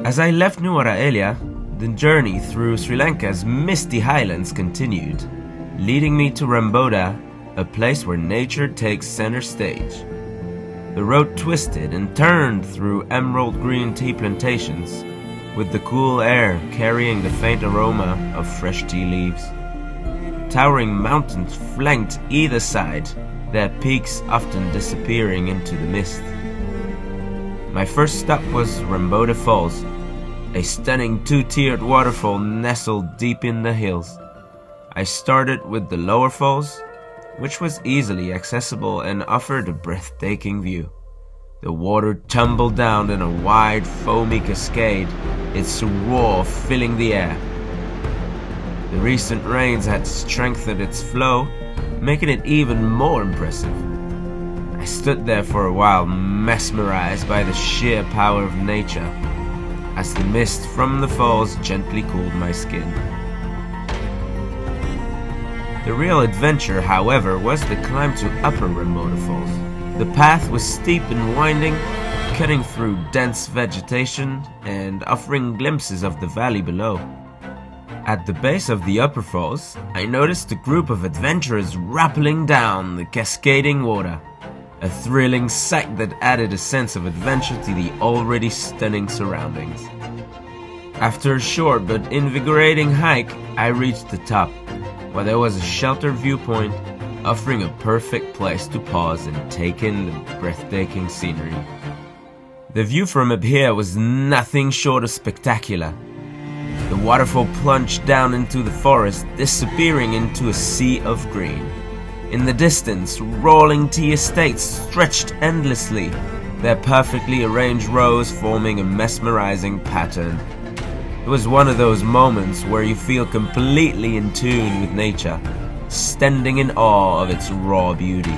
As I left Nuwara Eliya, the journey through Sri Lanka's misty highlands continued, leading me to Ramboda, a place where nature takes center stage. The road twisted and turned through emerald green tea plantations, with the cool air carrying the faint aroma of fresh tea leaves. Towering mountains flanked either side, their peaks often disappearing into the mist. My first stop was Ramboda Falls, a stunning two-tiered waterfall nestled deep in the hills. I started with the lower falls, which was easily accessible and offered a breathtaking view. The water tumbled down in a wide, foamy cascade, its roar filling the air. The recent rains had strengthened its flow, making it even more impressive. I stood there for a while, mesmerized by the sheer power of nature, as the mist from the falls gently cooled my skin. The real adventure, however, was the climb to Upper Ramboda Falls. The path was steep and winding, cutting through dense vegetation and offering glimpses of the valley below. At the base of the Upper Falls, I noticed a group of adventurers rappelling down the cascading water, a thrilling sight that added a sense of adventure to the already stunning surroundings. After a short but invigorating hike, I reached the top, where there was a sheltered viewpoint, offering a perfect place to pause and take in the breathtaking scenery. The view from up here was nothing short of spectacular. The waterfall plunged down into the forest, disappearing into a sea of green. In the distance, rolling tea estates stretched endlessly, their perfectly arranged rows forming a mesmerising pattern. It was one of those moments where you feel completely in tune with nature, standing in awe of its raw beauty.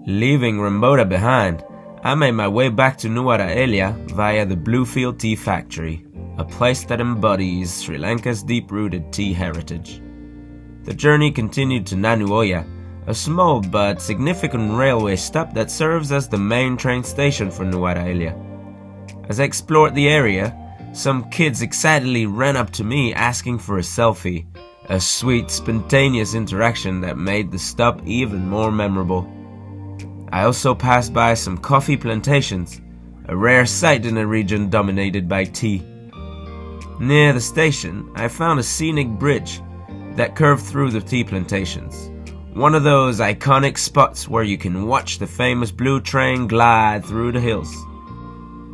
Leaving Ramboda behind, I made my way back to Nuwara Eliya via the Bluefield Tea Factory, a place that embodies Sri Lanka's deep-rooted tea heritage. The journey continued to Nanu Oya, a small but significant railway stop that serves as the main train station for Nuwara Eliya. As I explored the area, some kids excitedly ran up to me asking for a selfie, a sweet, spontaneous interaction that made the stop even more memorable. I also passed by some coffee plantations, a rare sight in a region dominated by tea. Near the station, I found a scenic bridge that curved through the tea plantations, one of those iconic spots where you can watch the famous blue train glide through the hills.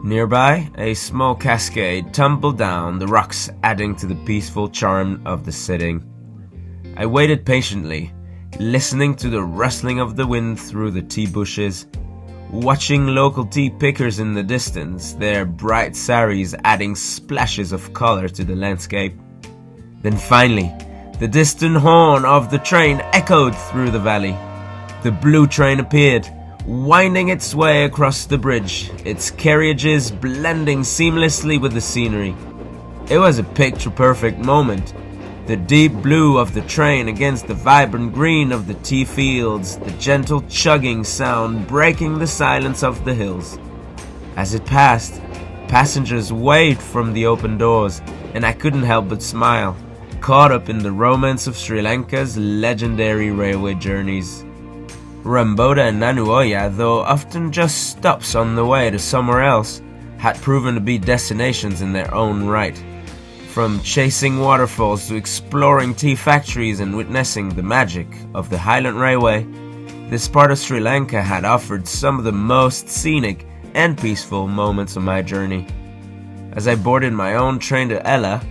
Nearby, a small cascade tumbled down the rocks, adding to the peaceful charm of the setting. I waited patiently, listening to the rustling of the wind through the tea bushes, watching local tea pickers in the distance, their bright saris adding splashes of color to the landscape. Then finally, the distant horn of the train echoed through the valley. The blue train appeared, winding its way across the bridge, its carriages blending seamlessly with the scenery. It was a picture-perfect moment. The deep blue of the train against the vibrant green of the tea fields, the gentle chugging sound breaking the silence of the hills. As it passed, passengers waved from the open doors, and I couldn't help but smile, caught up in the romance of Sri Lanka's legendary railway journeys. Ramboda and Nanu Oya, though often just stops on the way to somewhere else, had proven to be destinations in their own right. From chasing waterfalls to exploring tea factories and witnessing the magic of the Highland Railway, this part of Sri Lanka had offered some of the most scenic and peaceful moments of my journey. As I boarded my own train to Ella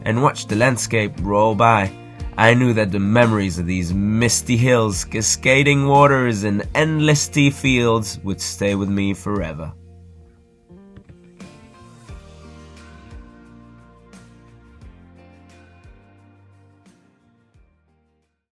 and watched the landscape roll by, I knew that the memories of these misty hills, cascading waters, and endless tea fields would stay with me forever.